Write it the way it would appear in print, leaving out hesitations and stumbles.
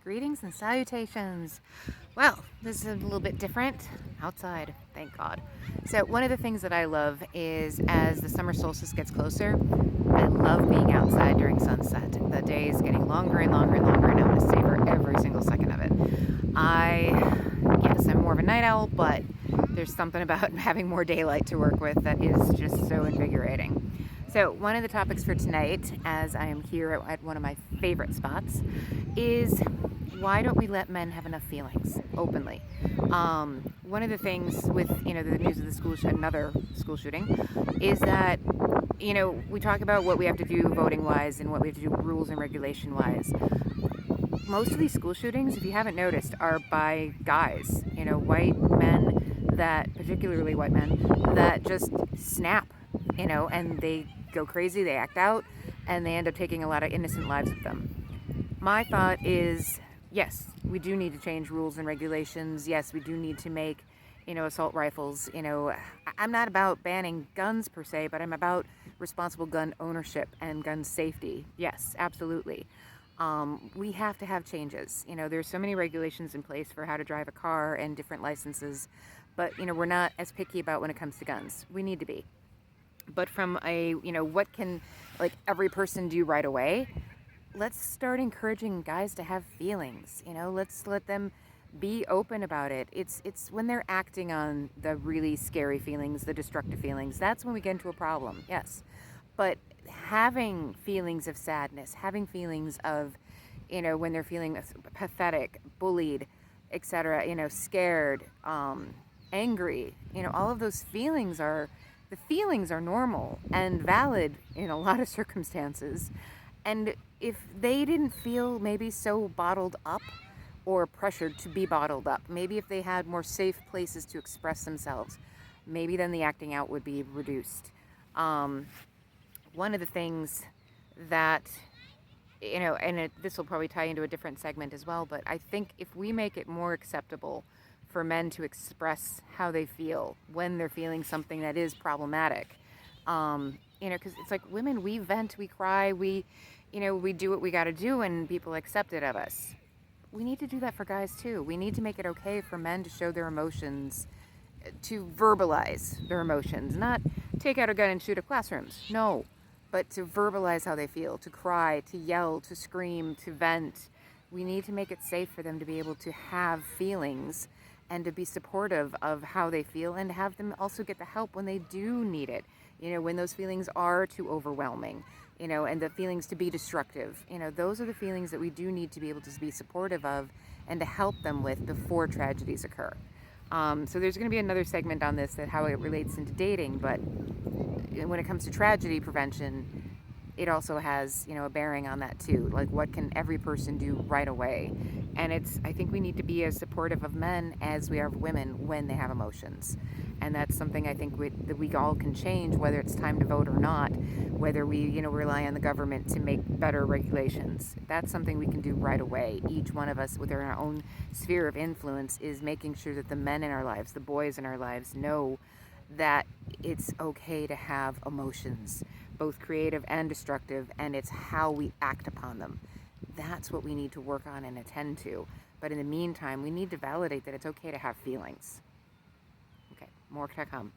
Greetings and salutations. Well, this is a little bit different outside, thank God. So one of the things that I love is as the summer solstice gets closer, I love being outside during sunset. The day is getting longer and longer and longer, and I want to savor every single second of it. Yes, I'm more of a night owl, but there's something about having more daylight to work with that is just so invigorating. So one of the topics for tonight, as I am here at one of my favorite spots, is why don't we let men have enough feelings openly? One of the things with the news of the another school shooting, is that we talk about what we have to do voting wise and what we have to do rules and regulation wise. Most of these school shootings, if you haven't noticed, are by guys, white men, that particularly white men that just snap, and they go crazy, they act out, and they end up taking a lot of innocent lives with them. My thought is, yes, we do need to change rules and regulations. Yes, we do need to make, assault rifles. I'm not about banning guns per se, but I'm about responsible gun ownership and gun safety. Yes, absolutely. We have to have changes. There's so many regulations in place for how to drive a car and different licenses, but, we're not as picky about when it comes to guns. We need to be. But from a, what can, every person do right away? Let's start encouraging guys to have feelings. Let's let them be open about it. It's when they're acting on the really scary feelings, the destructive feelings, that's when we get into a problem. Yes. But having feelings of sadness, having feelings of, when they're feeling pathetic, bullied, etc., scared, angry, all of those feelings are normal and valid in a lot of circumstances. And if they didn't feel maybe so bottled up or pressured to be bottled up, maybe if they had more safe places to express themselves, maybe then the acting out would be reduced. One of the things that, and this will probably tie into a different segment as well, but I think if we make it more acceptable for men to express how they feel when they're feeling something that is problematic, because it's like women, we vent, we cry, we do what we got to do, and people accept it of us. We need to do that for guys too. We need to make it okay for men to show their emotions, to verbalize their emotions, not take out a gun and shoot up classrooms. No, but to verbalize how they feel, to cry, to yell, to scream, to vent. We need to make it safe for them to be able to have feelings and to be supportive of how they feel, and have them also get the help when they do need it. When those feelings are too overwhelming, and the feelings to be destructive, those are the feelings that we do need to be able to be supportive of and to help them with before tragedies occur. So there's going to be another segment on this, that how it relates into dating, but when it comes to tragedy prevention, it also has, a bearing on that too. Like, what can every person do right away? And I think we need to be as supportive of men as we are of women when they have emotions. And that's something I think that we all can change, whether it's time to vote or not, whether we, rely on the government to make better regulations. That's something we can do right away. Each one of us, within our own sphere of influence, is making sure that the men in our lives, the boys in our lives, know that it's okay to have emotions, both creative and destructive, and it's how we act upon them. That's what we need to work on and attend to. But in the meantime, we need to validate that it's okay to have feelings. Okay, more to come.